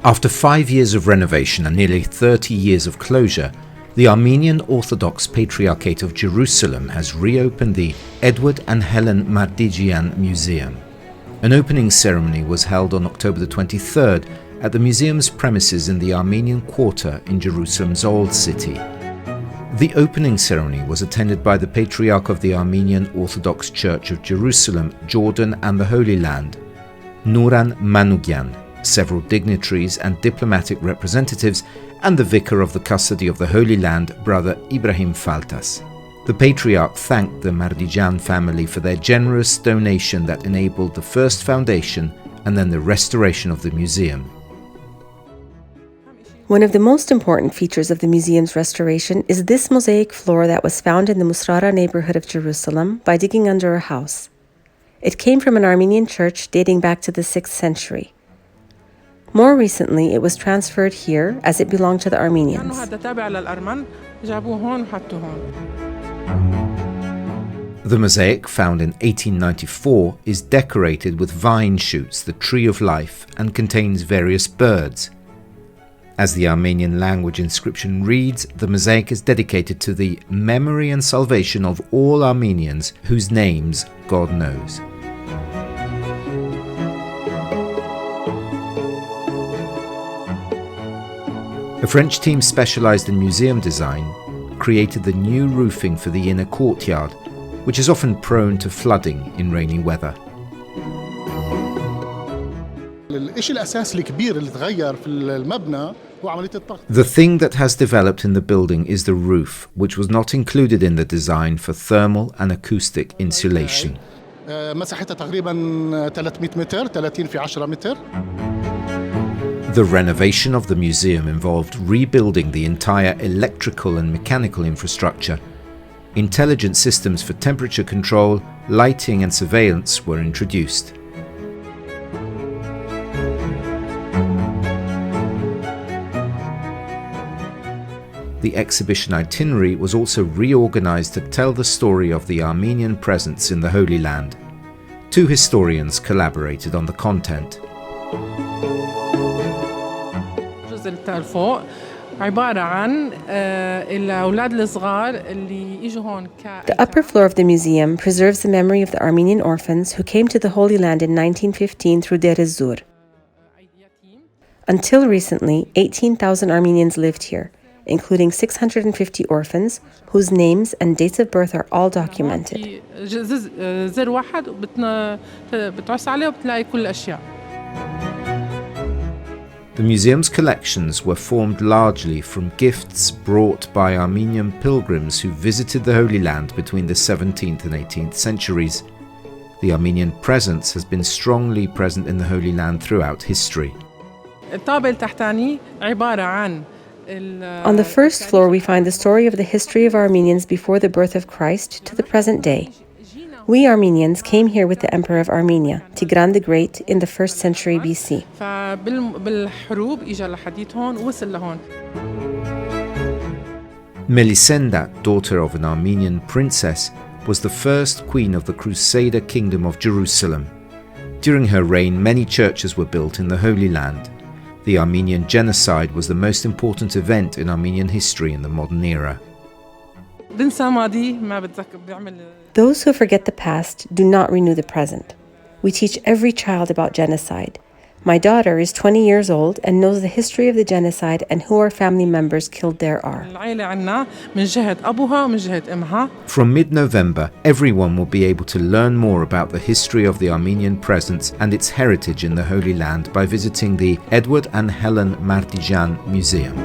After 5 years of renovation and nearly 30 years of closure, the Armenian Orthodox Patriarchate of Jerusalem has reopened the Edward and Helen Mardigian Museum. An opening ceremony was held on October the 23rd at the museum's premises in the Armenian Quarter in Jerusalem's Old City. The opening ceremony was attended by the Patriarch of the Armenian Orthodox Church of Jerusalem, Jordan and the Holy Land, Helen Mardigian, several dignitaries and diplomatic representatives, and the Vicar of the Custody of the Holy Land, Brother Ibrahim Faltas. The Patriarch thanked the Mardigian family for their generous donation that enabled the first foundation and then the restoration of the museum. One of the most important features of the museum's restoration is this mosaic floor that was found in the Musrara neighborhood of Jerusalem by digging under a house. It came from an Armenian church dating back to the 6th century. More recently, it was transferred here as it belonged to the Armenians. The mosaic, found in 1894, is decorated with vine shoots, the tree of life, and contains various birds. As the Armenian language inscription reads, the mosaic is dedicated to the memory and salvation of all Armenians whose names God knows. A French team specialized in museum design created the new roofing for the inner courtyard, which is often prone to flooding in rainy weather. The thing that has developed in the building is the roof, which was not included in the design for thermal and acoustic insulation. The renovation of the museum involved rebuilding the entire electrical and mechanical infrastructure. Intelligent systems for temperature control, lighting and surveillance were introduced. The exhibition itinerary was also reorganized to tell the story of the Armenian presence in the Holy Land. 2 historians collaborated on the content. The upper floor of the museum preserves the memory of the Armenian orphans who came to the Holy Land in 1915 through Deir ez-Zur. Until recently, 18,000 Armenians lived here, including 650 orphans whose names and dates of birth are all documented. The museum's collections were formed largely from gifts brought by Armenian pilgrims who visited the Holy Land between the 17th and 18th centuries. The Armenian presence has been strongly present in the Holy Land throughout history. On the first floor, we find the story of the history of Armenians before the birth of Christ to the present day. We Armenians came here with the Emperor of Armenia, Tigran the Great, in the 1st century BC. Melisenda, daughter of an Armenian princess, was the first queen of the Crusader Kingdom of Jerusalem. During her reign, many churches were built in the Holy Land. The Armenian genocide was the most important event in Armenian history in the modern era. Those who forget the past do not renew the present. We teach every child about genocide. My daughter is 20 years old and knows the history of the genocide and who our family members killed there are. From mid-November, everyone will be able to learn more about the history of the Armenian presence and its heritage in the Holy Land by visiting the Edward and Helen Mardigian Museum.